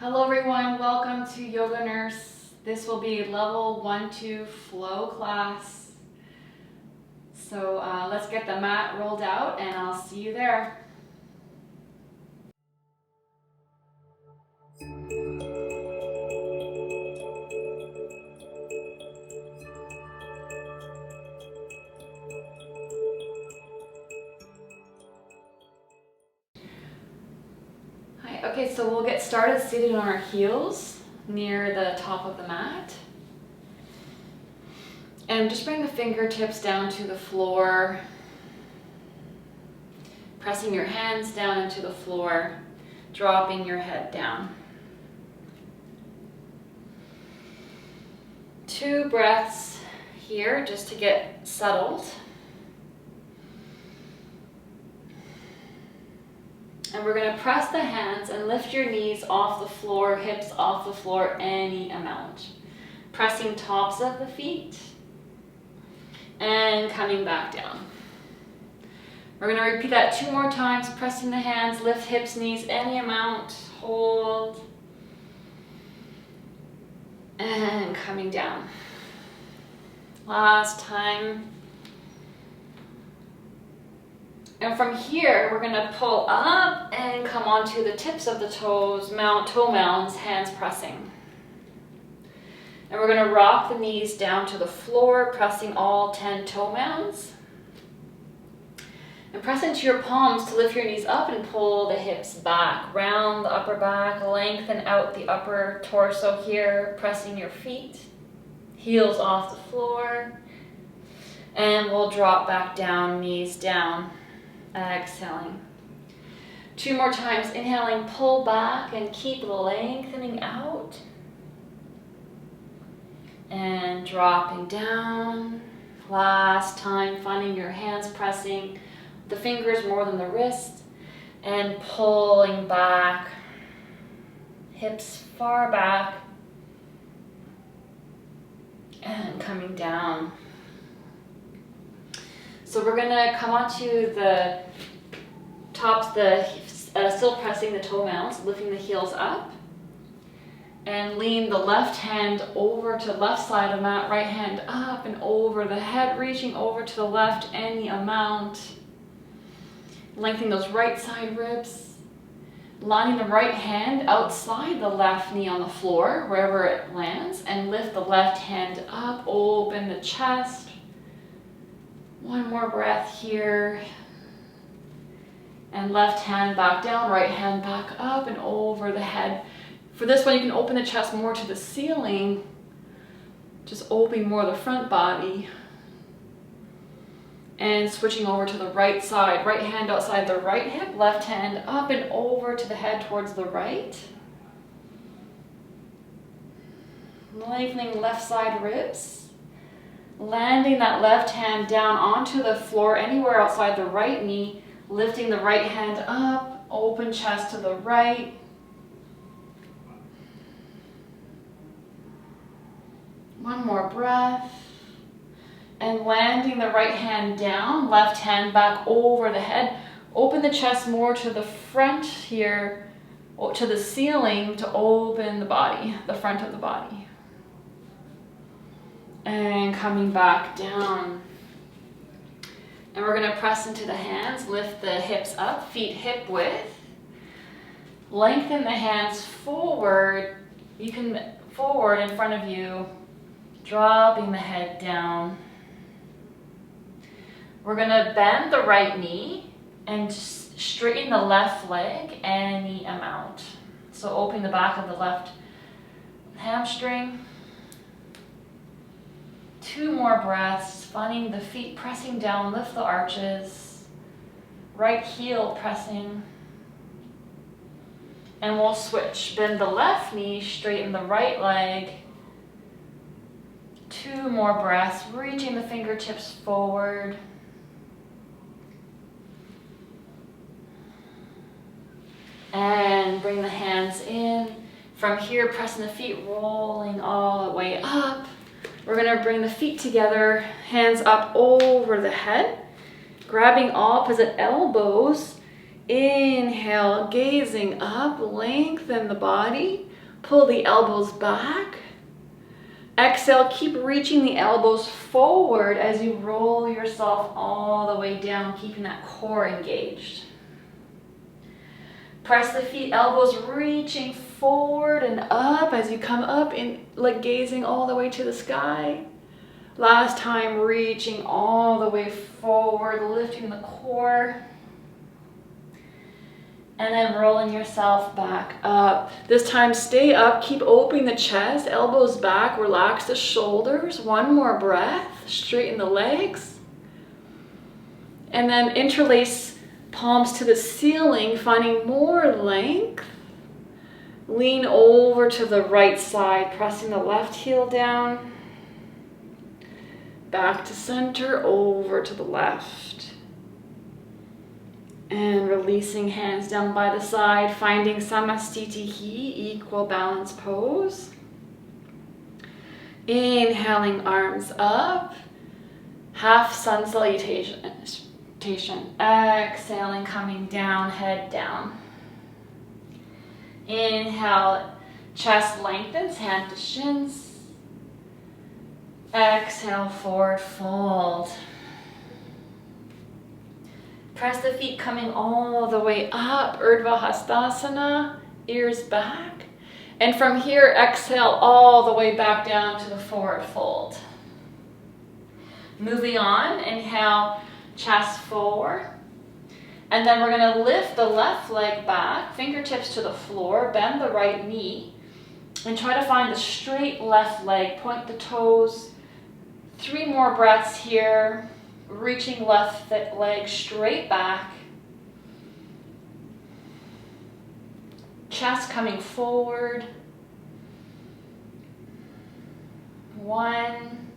Hello everyone, welcome to Yoga Nurse. This will be level 1-2 flow class. So let's get the mat rolled out and I'll see you there. Hi, okay, so we'll get started seated on our heels near the top of the mat. And just bring the fingertips down to the floor, pressing your hands down into the floor, dropping your head down. 2 breaths here just to get settled. And we're going to press the hands and lift your knees off the floor, hips off the floor, any amount. Pressing tops of the feet and coming back down. We're going to repeat that 2 more times, pressing the hands, lift hips, knees, any amount, hold, and coming down. Last time. And from here, we're going to pull up and come onto the tips of the toes, toe mounds, hands pressing. And we're going to rock the knees down to the floor, pressing all 10 toe mounds. And press into your palms to lift your knees up and pull the hips back. Round the upper back, lengthen out the upper torso here, pressing your feet, heels off the floor. And we'll drop back down, knees down. Exhaling. 2 more times, inhaling, pull back and keep lengthening out. And dropping down. Last time, finding your hands pressing the fingers more than the wrist and pulling back. Hips far back. And coming down. So we're going to come onto the tops, still pressing the toe mounds, lifting the heels up. And lean the left hand over to the left side of the mat, right hand up and over the head, reaching over to the left any amount. Lengthening those right side ribs. Lining the right hand outside the left knee on the floor, wherever it lands, and lift the left hand up, open the chest. 1 more breath here. And left hand back down, right hand back up and over the head. For this one, you can open the chest more to the ceiling. Just opening more of the front body. And switching over to the right side. Right hand outside the right hip, left hand up and over to the head towards the right. Lengthening left side ribs. Landing that left hand down onto the floor anywhere outside the right knee, lifting the right hand up, open chest to the right. One more breath. And landing the right hand down, left hand back over the head. Open the chest more to the front here, to the ceiling to open the body, the front of the body. And coming back down. And we're going to press into the hands, lift the hips up, feet hip width. Lengthen the hands forward. You can forward in front of you, dropping the head down. We're going to bend the right knee and straighten the left leg any amount. So opening the back of the left hamstring. 2 more breaths, finding the feet pressing down, lift the arches. Right heel pressing. And we'll switch. Bend the left knee, straighten the right leg. 2 more breaths, reaching the fingertips forward. And bring the hands in. From here, pressing the feet, rolling all the way up. We're going to bring the feet together, hands up over the head, grabbing opposite elbows. Inhale, gazing up, lengthen the body. Pull the elbows back. Exhale, keep reaching the elbows forward as you roll yourself all the way down, keeping that core engaged. Press the feet, elbows reaching forward and up as you come up, in like gazing all the way to the sky. Last time, reaching all the way forward, lifting the core. And then rolling yourself back up. This time, stay up, keep opening the chest, elbows back, relax the shoulders. One more breath, straighten the legs. And then interlace palms to the ceiling, finding more length. Lean over to the right side, pressing the left heel down. Back to center, over to the left. And releasing hands down by the side, finding Samastitihi, equal balance pose. Inhaling, arms up, half sun salutation. Exhaling, coming down, head down. Inhale, chest lengthens, hand to shins. Exhale, forward fold. Press the feet coming all the way up, Urdhva Hastasana, ears back. And from here, exhale all the way back down to the forward fold. Moving on, inhale, chest forward. And then we're gonna lift the left leg back, fingertips to the floor, bend the right knee, and try to find the straight left leg, point the toes. 3 more breaths here. Reaching left leg straight back. Chest coming forward. 1.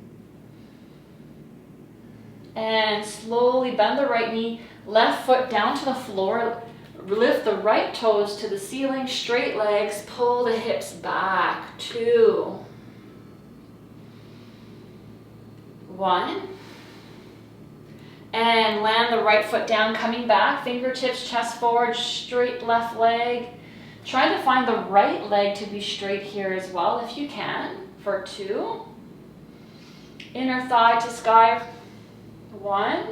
And slowly bend the right knee, left foot down to the floor. Lift the right toes to the ceiling, straight legs, pull the hips back. 2. 1. And land the right foot down, coming back, fingertips, chest forward, straight left leg. Try to find the right leg to be straight here as well if you can, for 2. Inner thigh to sky, 1.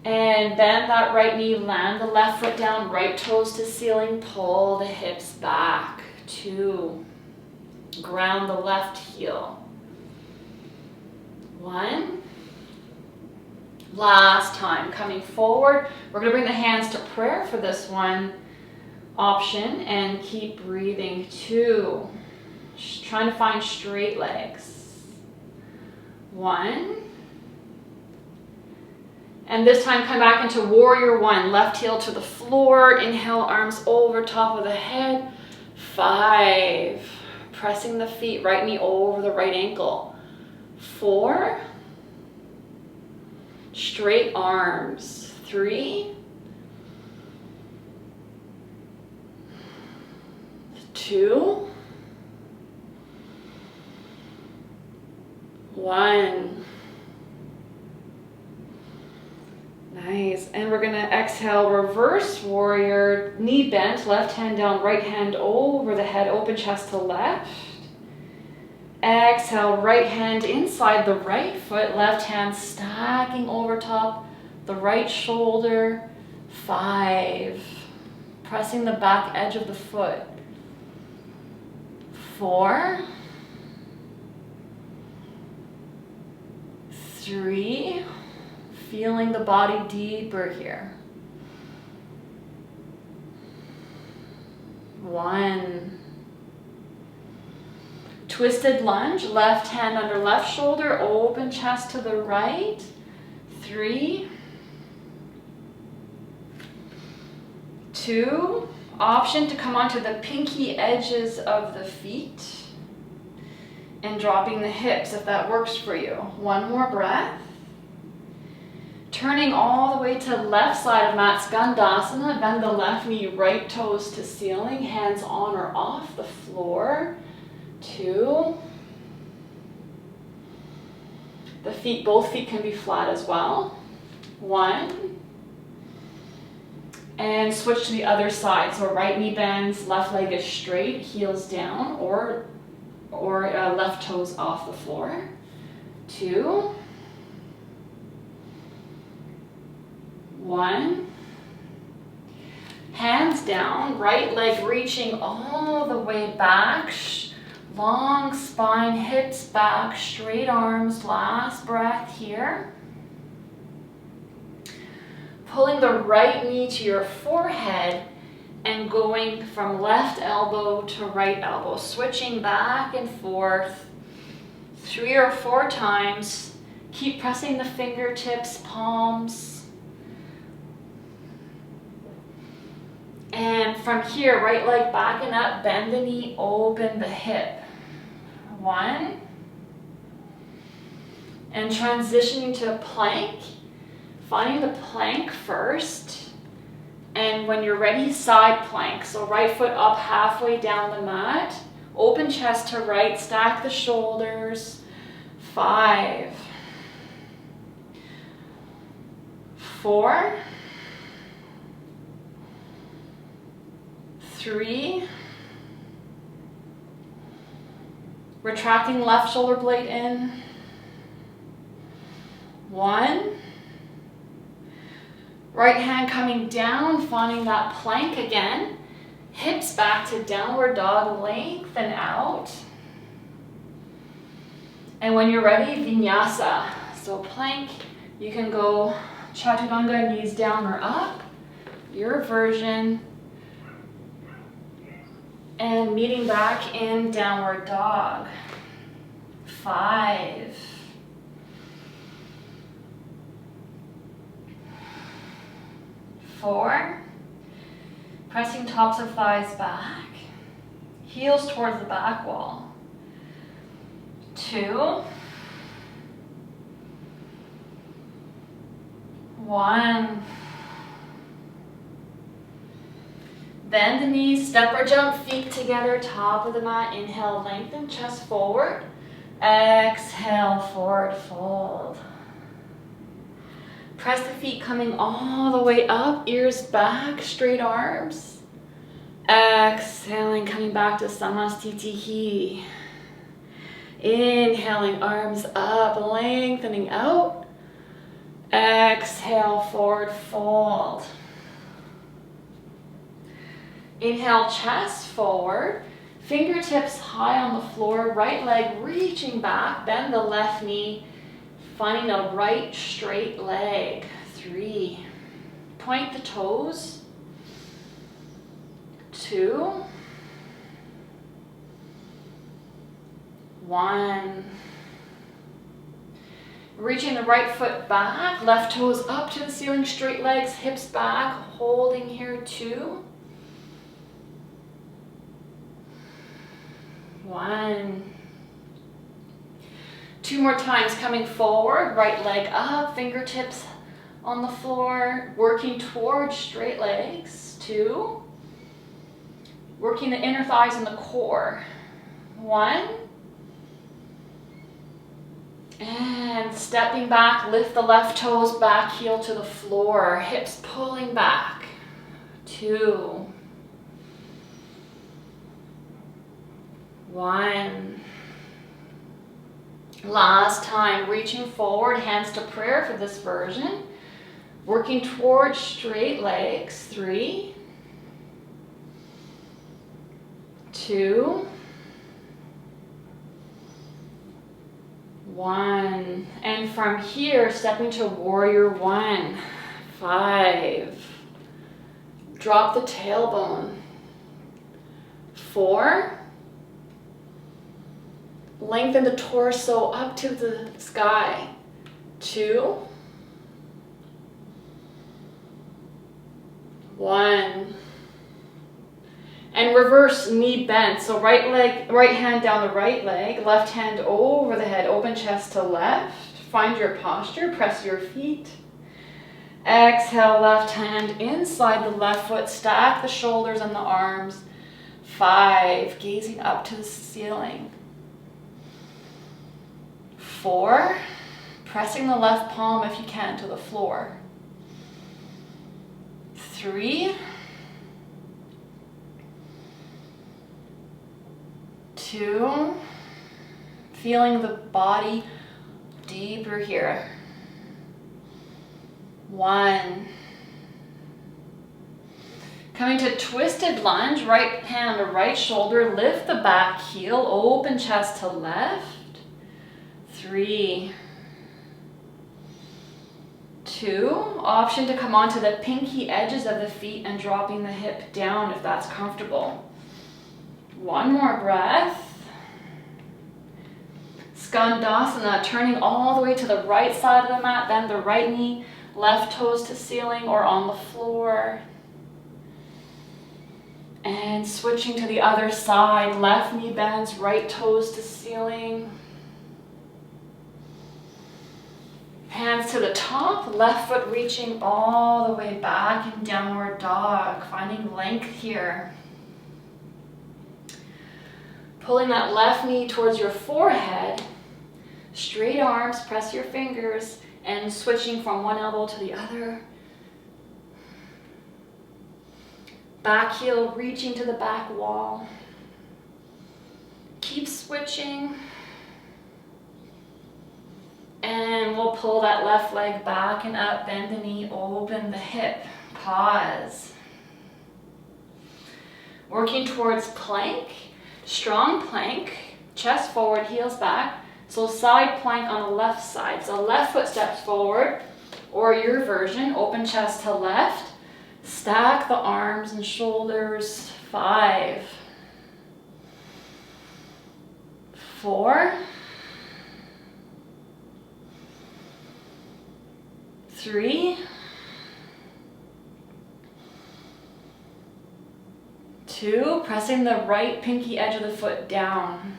And bend that right knee, land the left foot down, right toes to ceiling, pull the hips back, 2. Ground the left heel, 1. Last time, coming forward. We're going to bring the hands to prayer for this one option and keep breathing. 2. Just trying to find straight legs. 1. And this time come back into warrior 1. Left heel to the floor. Inhale, arms over top of the head. 5. Pressing the feet, right knee over the right ankle. 4. Straight arms. 3. 2. 1. Nice. And we're going to exhale, reverse warrior, knee bent, left hand down, right hand over the head, open chest to left. Exhale, right hand inside the right foot, left hand stacking over top the right shoulder. 5. Pressing the back edge of the foot. 4. 3. Feeling the body deeper here. 1. Twisted lunge, left hand under left shoulder, open chest to the right. 3. 2. Option to come onto the pinky edges of the feet and dropping the hips if that works for you. 1 more breath. Turning all the way to left side of mat, Skandasana. Bend the left knee, right toes to ceiling, hands on or off the floor. 2. The feet, both feet can be flat as well. 1. And switch to the other side. So right knee bends, left leg is straight, heels down, or left toes off the floor. 2, 1. Hands down, right leg reaching all the way back. Long spine, hips back, straight arms. Last breath here. Pulling the right knee to your forehead and going from left elbow to right elbow. Switching back and forth 3 or 4 times. Keep pressing the fingertips, palms. And from here, right leg backing up, bend the knee, open the hip. 1. And transitioning to a plank. Finding the plank first, and when you're ready, side plank. So right foot up halfway down the mat, open chest to right, stack the shoulders. 5, 4, 3, retracting left shoulder blade in. 1. Right hand coming down, finding that plank again. Hips back to downward dog, lengthen out. And when you're ready, Vinyasa. So plank, you can go Chaturanga, knees down or up, your version. And meeting back in downward dog. 5, 4, pressing tops of thighs back, heels towards the back wall. 2, 1. Bend the knees, step or jump, feet together, top of the mat. Inhale, lengthen chest forward. Exhale, forward fold. Press the feet coming all the way up, ears back, straight arms. Exhaling, coming back to Samastitihi. Inhaling, arms up, lengthening out. Exhale, forward fold. Inhale, chest forward. Fingertips high on the floor, right leg reaching back, bend the left knee. Finding a right straight leg. 3. Point the toes. 2. 1. Reaching the right foot back, left toes up to the ceiling, straight legs, hips back, holding here. 2. 1. 2 more times, coming forward, right leg up, fingertips on the floor, working towards straight legs. 2. Working the inner thighs and the core. 1. And stepping back, lift the left toes, back heel to the floor, hips pulling back. 2. 1. Last time, reaching forward, hands to prayer for this version. Working towards straight legs. 3, 2, 1. And from here, stepping to warrior 1. 5. Drop the tailbone. 4. Lengthen the torso up to the sky. 2, 1. And reverse knee bend. So right hand down the right leg, left hand over the head, open chest to left. Find your posture, press your feet. Exhale, left hand inside the left foot, stack the shoulders and the arms. 5, gazing up to the ceiling. 4, pressing the left palm if you can to the floor. 3, 2, feeling the body deeper here. 1. Coming to twisted lunge, right hand to right shoulder, lift the back heel, open chest to left. 3, 2, option to come onto the pinky edges of the feet and dropping the hip down if that's comfortable. 1 more breath. Skandasana, turning all the way to the right side of the mat, bend the right knee, left toes to ceiling or on the floor. And switching to the other side, left knee bends, right toes to ceiling. Hands to the top, left foot reaching all the way back in downward dog, finding length here. Pulling that left knee towards your forehead, straight arms, press your fingers, and switching from one elbow to the other. Back heel reaching to the back wall. Keep switching. And we'll pull that left leg back and up, bend the knee, open the hip, pause. Working towards plank, strong plank, chest forward, heels back. So side plank on the left side. So left foot steps forward, or your version, open chest to left. Stack the arms and shoulders. 5, 4, 3, 2, pressing the right pinky edge of the foot down.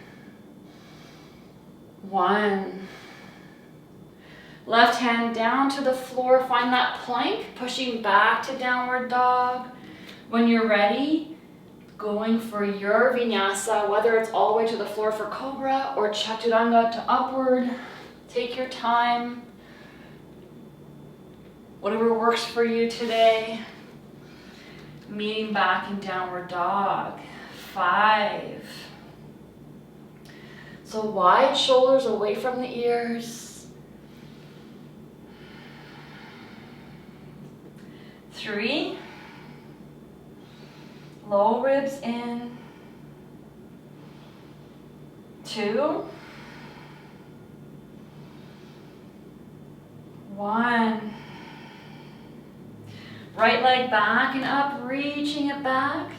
1. Left hand down to the floor, find that plank, pushing back to downward dog. When you're ready, going for your vinyasa, whether it's all the way to the floor for cobra or chaturanga to upward, take your time. Whatever works for you today. Meeting back in downward dog. 5. So wide shoulders away from the ears. 3, low ribs in. 2, 1. Right leg back and up, reaching it back.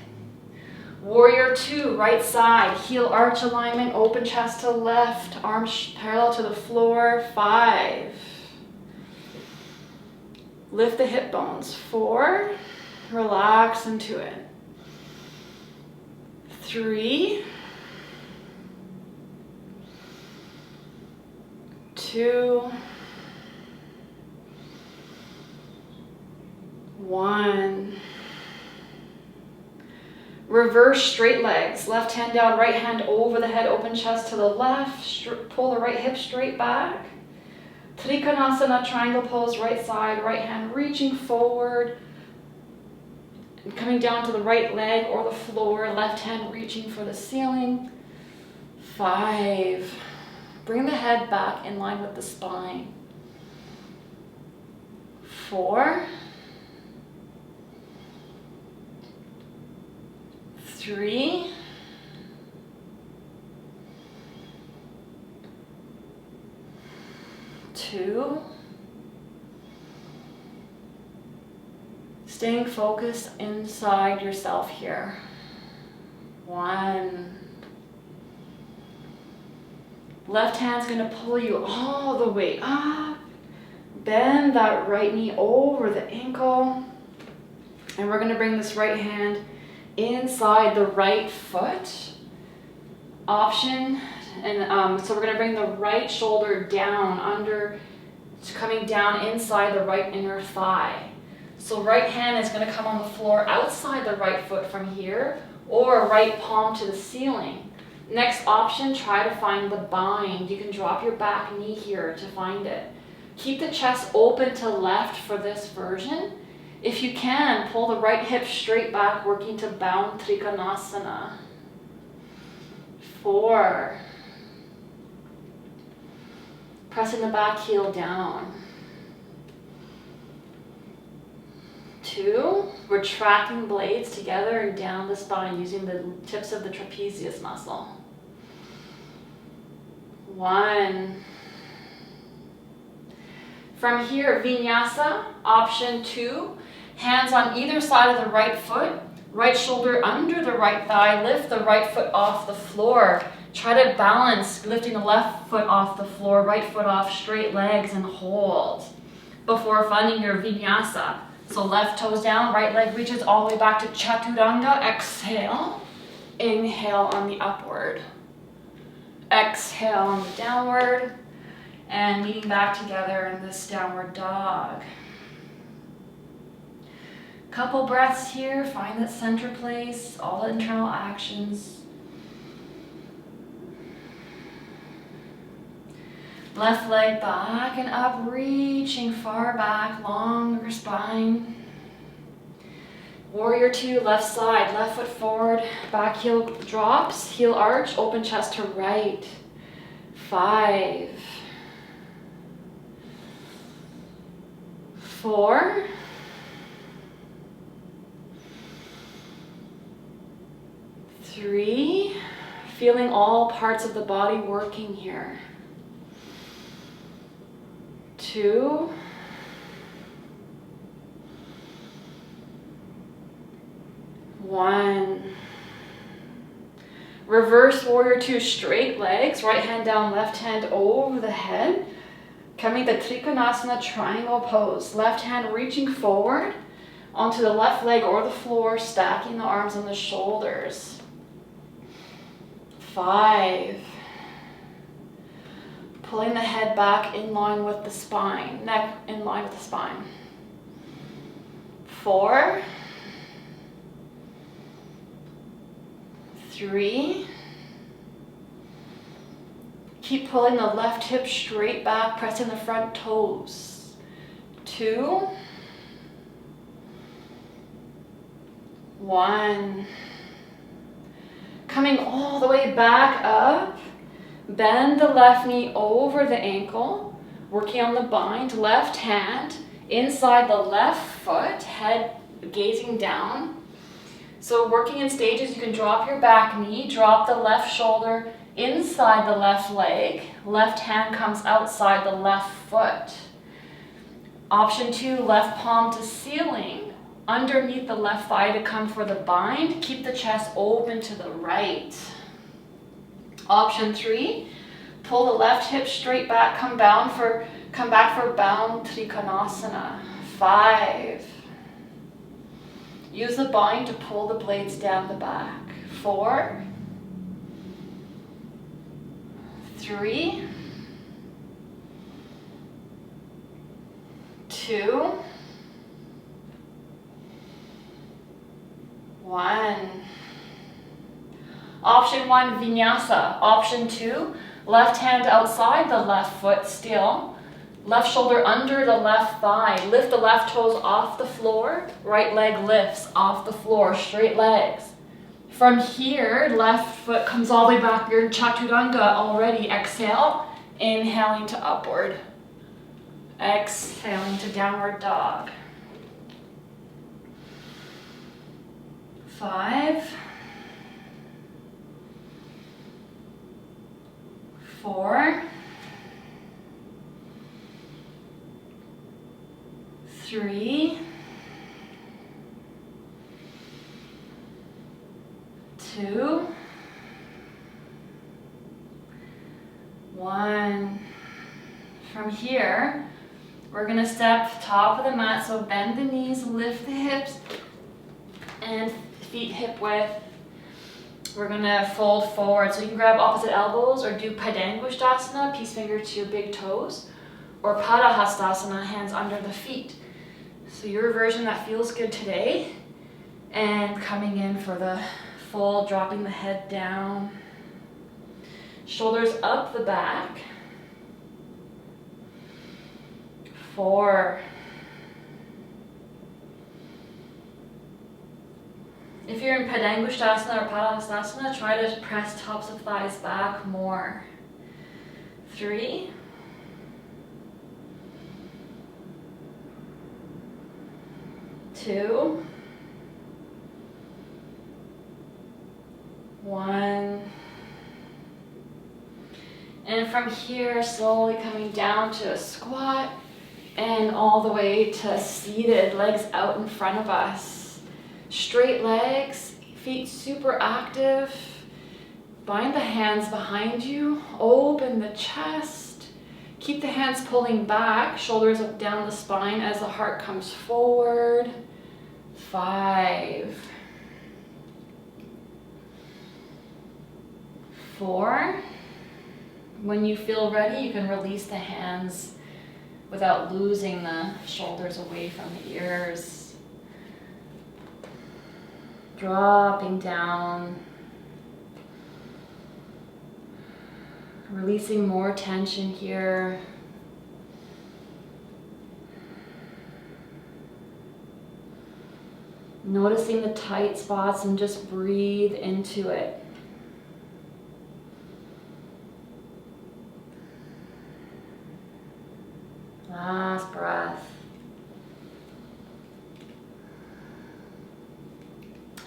Warrior 2, right side, heel arch alignment, open chest to left, arms parallel to the floor. 5. Lift the hip bones. 4, relax into it. 3, 2, 1. Reverse straight legs. Left hand down, right hand over the head, open chest to the left. Pull the right hip straight back. Trikonasana, triangle pose, right side, right hand reaching forward. And coming down to the right leg or the floor, left hand reaching for the ceiling. 5. Bring the head back in line with the spine. 4, 3, 2, staying focused inside yourself here. 1. Left hand's gonna pull you all the way up. Bend that right knee over the ankle. And we're gonna bring this right hand inside the right foot. Option, and so we're gonna bring the right shoulder down under, coming down inside the right inner thigh. So right hand is gonna come on the floor outside the right foot from here, or right palm to the ceiling. Next option, try to find the bind. You can drop your back knee here to find it. Keep the chest open to left for this version. If you can, pull the right hip straight back, working to bound Trikonasana. 4. Pressing the back heel down. 2. Retracting blades together and down the spine using the tips of the trapezius muscle. 1. From here, Vinyasa, option 2. Hands on either side of the right foot, right shoulder under the right thigh, lift the right foot off the floor. Try to balance, lifting the left foot off the floor, right foot off, straight legs, and hold before finding your Vinyasa. So left toes down, right leg reaches all the way back to Chaturanga. Exhale. Inhale on the upward. Exhale on the downward. And meeting back together in this downward dog. Couple breaths here, find that center place, all the internal actions. Left leg back and up, reaching far back, longer spine. Warrior 2, left side, left foot forward, back heel drops, heel arch, open chest to right. 5. 4. 3, feeling all parts of the body working here. 2, 1. Reverse warrior 2, straight legs, right hand down, left hand over the head. Coming to Trikonasana triangle pose. Left hand reaching forward onto the left leg or the floor, stacking the arms on the shoulders. 5. Pulling the head back in line with the spine, neck in line with the spine. 4. 3. Keep pulling the left hip straight back, pressing the front toes. 2. 1. Coming all the way back up, bend the left knee over the ankle, working on the bind, left hand inside the left foot, head gazing down. So working in stages, you can drop your back knee, drop the left shoulder inside the left leg, left hand comes outside the left foot. Option 2, left palm to ceiling, underneath the left thigh to come for the bind. Keep the chest open to the right. Option 3, pull the left hip straight back, come back for bound Trikonasana. 5. Use the bind to pull the blades down the back. 4. 3. 2. 1. Option 1, Vinyasa. Option 2, left hand outside the left foot still. Left shoulder under the left thigh. Lift the left toes off the floor. Right leg lifts off the floor. Straight legs. From here, left foot comes all the way back. You're in Chaturanga already. Exhale. Inhaling to upward. Exhaling to downward dog. 5. 4. 3. 2. 1. From here, we're going to step top of the mat, so bend the knees, lift the hips, and feet hip width. We're going to fold forward, so you can grab opposite elbows or do Padangusthasana, peace finger to your big toes, or Padahastasana, hands under the feet. So your version that feels good today, and coming in for the full, dropping the head down, shoulders up the back. 4. If you're in Padangusthasana or Padahastasana, try to press tops of thighs back more. 3, 2, 1. And from here, slowly coming down to a squat and all the way to seated, legs out in front of us. Straight legs, feet super active. Bind the hands behind you, open the chest. Keep the hands pulling back, shoulders up down the spine as the heart comes forward. 5, 4. When you feel ready, you can release the hands without losing the shoulders away from the ears. Dropping down. Releasing more tension here. Noticing the tight spots and just breathe into it. Last breath.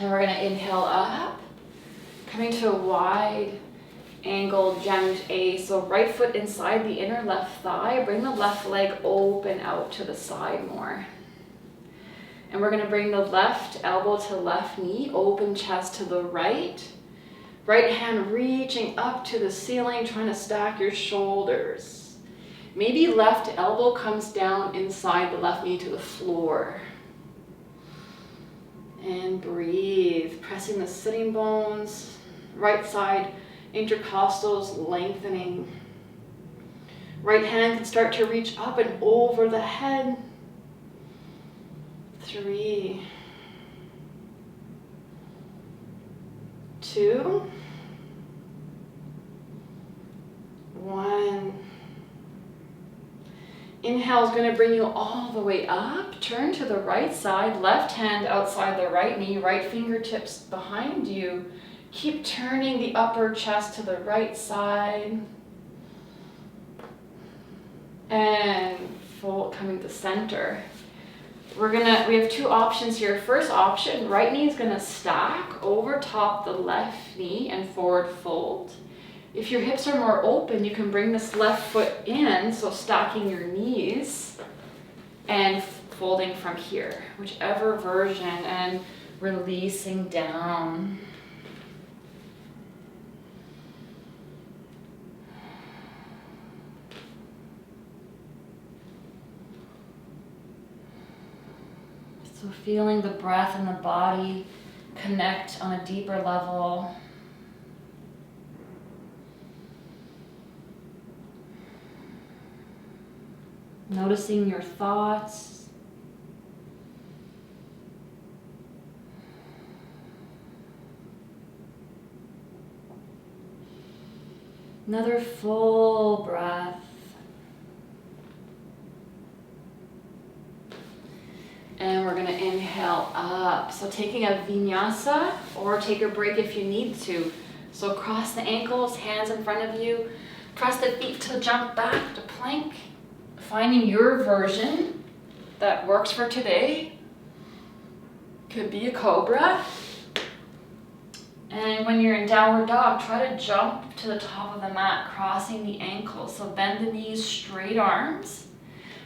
And we're going to inhale up, coming to a wide angled Janusz A. So right foot inside the inner left thigh. Bring the left leg open out to the side more. And we're going to bring the left elbow to left knee, open chest to the right. Right hand reaching up to the ceiling, trying to stack your shoulders. Maybe left elbow comes down inside the left knee to the floor. And breathe, pressing the sitting bones. Right side intercostals lengthening. Right hand can start to reach up and over the head. 3, 2, 1. Inhale is going to bring you all the way up. Turn to the right side, left hand outside the right knee, right fingertips behind you. Keep turning the upper chest to the right side. And full coming to center. We have 2 options here. First option, right knee is going to stack over top the left knee and forward fold. If your hips are more open, you can bring this left foot in, so stacking your knees and folding from here, whichever version, and releasing down. So feeling the breath and the body connect on a deeper level. Noticing your thoughts. Another full breath. And we're going to inhale up. So taking a vinyasa, or take a break if you need to. So cross the ankles, hands in front of you. Press the feet to jump back to plank. Finding your version that works for today. Could be a cobra. And when you're in downward dog, try to jump to the top of the mat, crossing the ankles. So bend the knees, straight arms.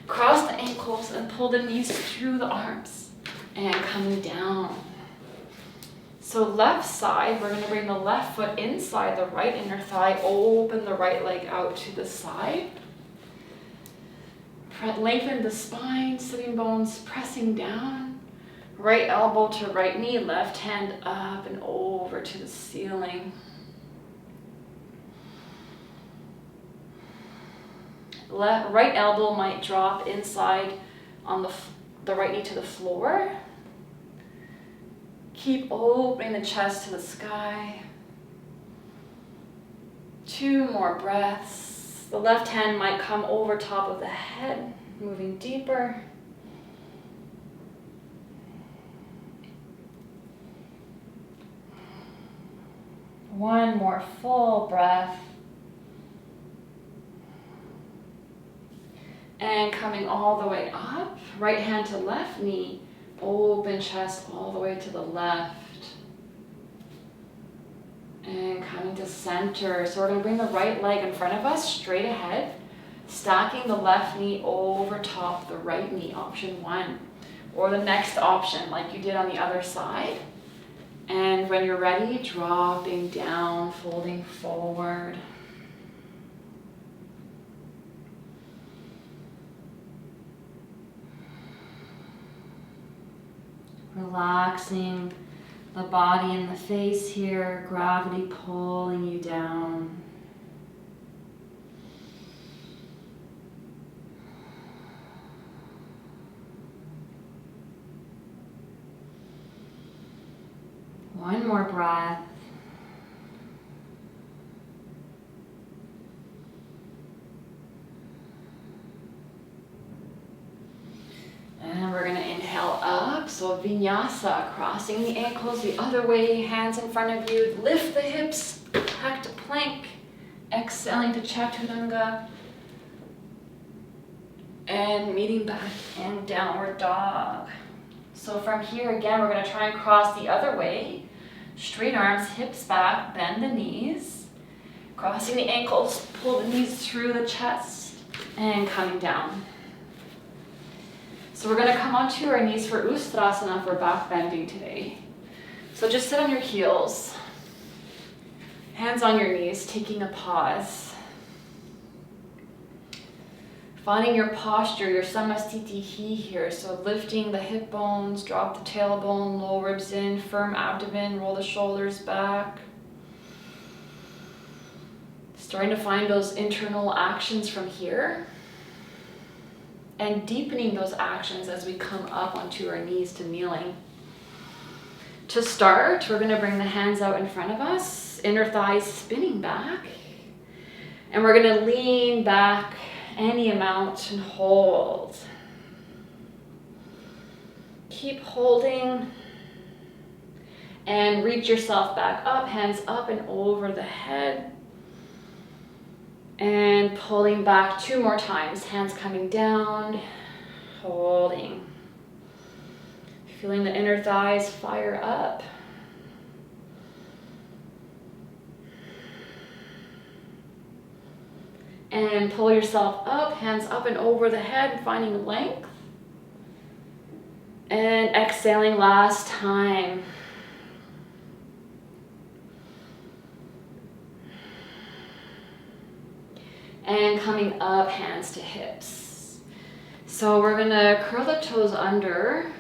Cross the ankles and pull the knees through the arms. And coming down. So left side, we're going to bring the left foot inside the right inner thigh. Open the right leg out to the side. Lengthen the spine, sitting bones pressing down. Right elbow to right knee, left hand up and over to the ceiling. Right elbow might drop inside on the right knee to the floor. Keep opening the chest to the sky. 2 more breaths. The left hand might come over top of the head, moving deeper. One more full breath. And coming all the way up, right hand to left knee, open chest all the way to the left. And coming to center. So we're going to bring the right leg in front of us, straight ahead, stacking the left knee over top the right knee, option 1. Or the next option, like you did on the other side. And when you're ready, dropping down, folding forward. Relaxing the body and the face here, gravity pulling you down. One more breath. And we're going to inhale up. So Vinyasa, crossing the ankles the other way, hands in front of you. Lift the hips back to plank. Exhaling to Chaturanga. And meeting back in downward dog. So from here again, we're going to try and cross the other way. Straight arms, hips back, bend the knees. Crossing the ankles, pull the knees through the chest and coming down. So we're going to come onto our knees for Ustrasana for back bending today. So just sit on your heels, hands on your knees, taking a pause. Finding your posture, your Samasthiti here. So lifting the hip bones, drop the tailbone, low ribs in, firm abdomen, roll the shoulders back. Starting to find those internal actions from here. And deepening those actions as we come up onto our knees to kneeling. To start, we're going to bring the hands out in front of us, inner thighs spinning back. And we're going to lean back any amount and hold. Keep holding. And reach yourself back up, hands up and over the head. And pulling back 2 more times, hands coming down, holding. Feeling the inner thighs fire up. And pull yourself up, hands up and over the head, finding length. And exhaling last time. And coming up, hands to hips. So we're gonna curl the toes under,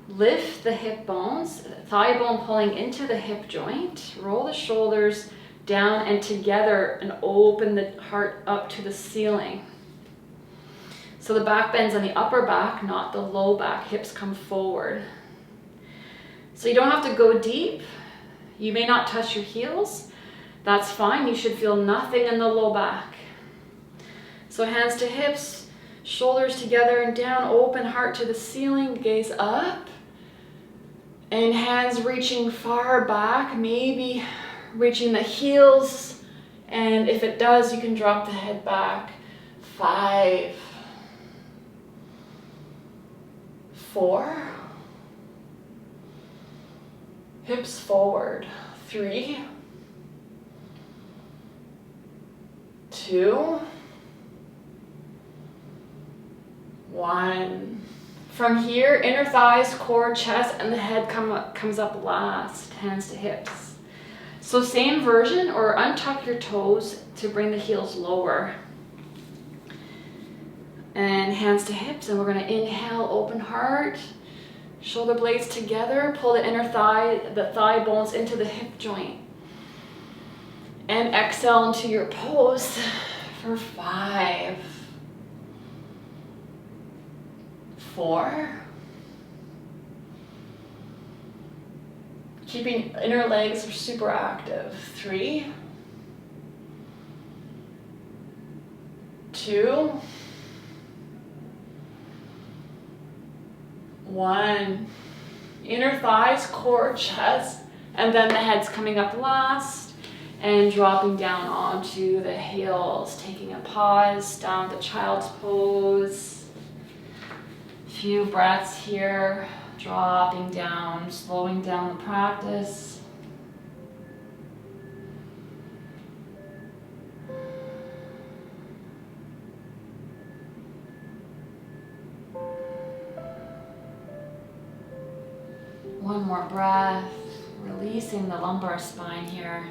lift the hip bones, thigh bone pulling into the hip joint, roll the shoulders down and together and open the heart up to the ceiling. So the back bends on the upper back, not the low back, hips come forward. So you don't have to go deep. You may not touch your heels. That's fine, you should feel nothing in the low back. So hands to hips, shoulders together and down, open heart to the ceiling, gaze up. And hands reaching far back, maybe reaching the heels. And if it does, you can drop the head back. 5, 4, hips forward. 3, 2, 1. From here, inner thighs, core, chest, and the head comes up last, hands to hips. So same version, or untuck your toes to bring the heels lower. And hands to hips, and we're going to inhale, open heart, shoulder blades together, pull the inner thigh, the thigh bones into the hip joint. And exhale into your pose for 5, 4. Keeping inner legs super active. 3, 2, 1. Inner thighs, core, chest, And then the head's coming up last and dropping down onto the heels, taking a pause down to child's pose. Few breaths here, dropping down, slowing down the practice. One more breath, releasing the lumbar spine here.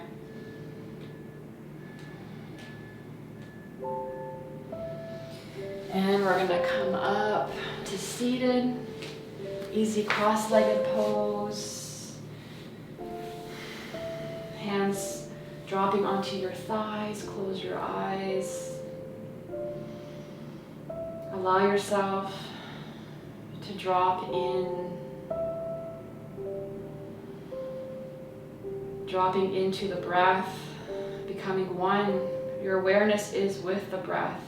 And we're going to come up to seated, easy cross-legged pose. Hands dropping onto your thighs, close your eyes. Allow yourself to drop in. Dropping into the breath, becoming one. Your awareness is with the breath.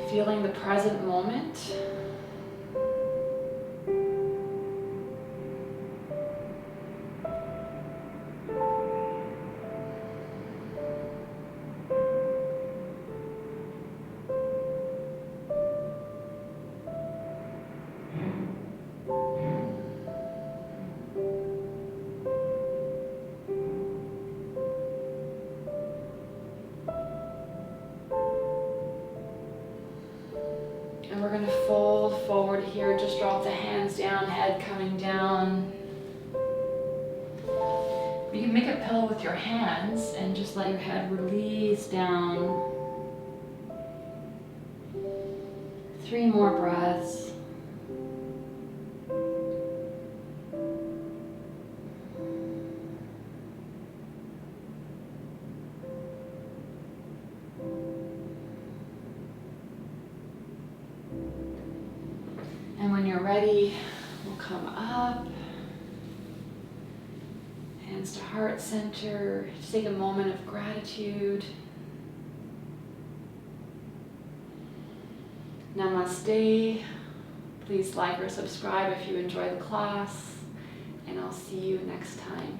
Feeling the present moment. And we're going to fold forward here, just drop the hands down, head coming down. You can make a pillow with your hands and just let your head release down. 3 more breaths. And when you're ready, we'll come up. Hands to heart center. Just take a moment of gratitude. Namaste. Please like or subscribe if you enjoy the class. And I'll see you next time.